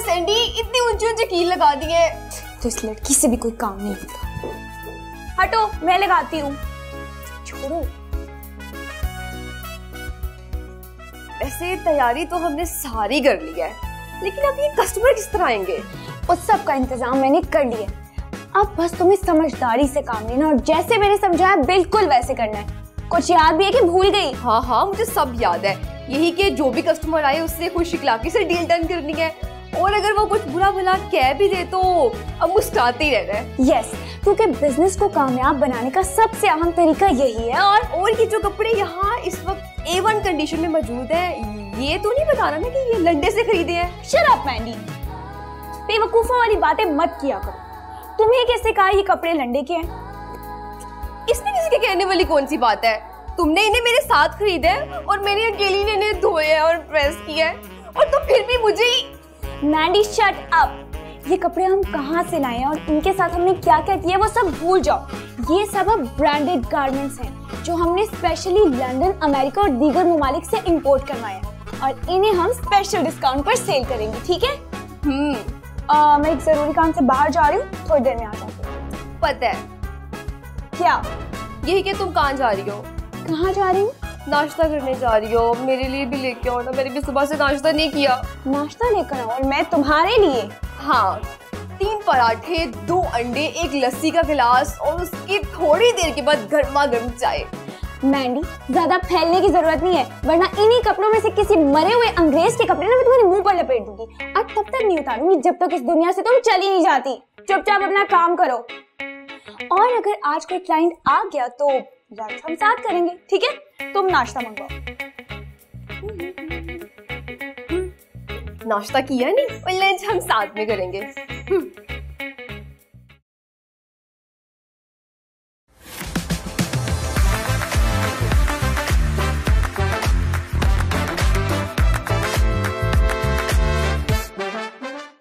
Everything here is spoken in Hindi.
सैंडी, इतनी ऊंची ऊंची कील लगा दी है तो इस लड़की से भी कोई काम नहीं होता। हटो, मैं लगाती हूँ। छोड़ो। वैसे तैयारी तो हमने सारी कर ली है, लेकिन अब ये कस्टमर किस तरह आएंगे? उस सब का इंतजाम मैंने कर लिया। अब बस तुम्हें समझदारी से काम लेना और जैसे मैंने समझाया बिल्कुल वैसे करना है। कुछ याद भी है कि भूल गई? हाँ हाँ, मुझे सब याद है। यही कि जो भी कस्टमर आए उससे खुश इखलाकी से डील डन करनी है, और अगर वो कुछ बुरा भला कह भी दे तो अब मुस्कुराते ही रहना है। यस, क्योंकि बिजनेस को कामयाब बनाने का सबसे अहम तरीका यही है। और ये जो कपड़े यहाँ इस वक्त A1 कंडीशन में मौजूद है, ये तो नहीं बता रहा ना कि ये लंडे से खरीदे हैं? शट अप मैंडी, बेवकूफों वाली बातें मत किया करो। तुम्हें कैसे कहा ये कपड़े लंडे के हैं? इसमें किसी के कहने वाली कौन सी बात है? तुमने इन्हें मेरे साथ खरीदे हैं और मैंने अकेली ने इन्हें धोए हैं और प्रेस किया है, और तो फिर भी मुझे ही। Mandy shut up. ये कपड़े हम कहाँ से लाए हैं और इनके साथ हमने क्या क्या किया वो सब भूल जाओ। ये सब अब ब्रांडेड गारमेंट्स हैं जो हमने स्पेशली लंदन, अमेरिका और दीगर ममालिक से इंपोर्ट करवाए हैं, और इन्हें हम स्पेशल डिस्काउंट पर सेल करेंगे। ठीक है? मैं एक जरूरी काम से बाहर जा रही हूँ, थोड़ी देर में आ जाती हूँ। पता है क्या? यही कि तुम कहाँ जा रही हो? कहाँ जा रही हूँ? नाश्ता करने जा रही हो। मेरे लिए भी लेके आओ ना, मैंने भी सुबह से नाश्ता नहीं किया। नाश्ता लेकर आओ? और मैं तुम्हारे लिए? हाँ, 3 पराठे, 2 अंडे, 1 लस्सी का गिलास और उसकी थोड़ी देर के बाद गर्मा गर्म चाय। मैंडी, ज्यादा फैलने की जरूरत नहीं है, वरना इन्हीं कपड़ों में से किसी मरे हुए अंग्रेज के कपड़े ना मैं तुम्हारे मुंह पर लपेट दूंगी, और तब तक नहीं उतारूंगी जब तक इस दुनिया से तुम चली नहीं जाती। चुपचाप अपना काम करो, और अगर आज कोई क्लाइंट आ गया तो लंच हम साथ करेंगे। ठीक है? तुम नाश्ता मंगवाओ। नाश्ता किया नहीं और लंच हम साथ में करेंगे।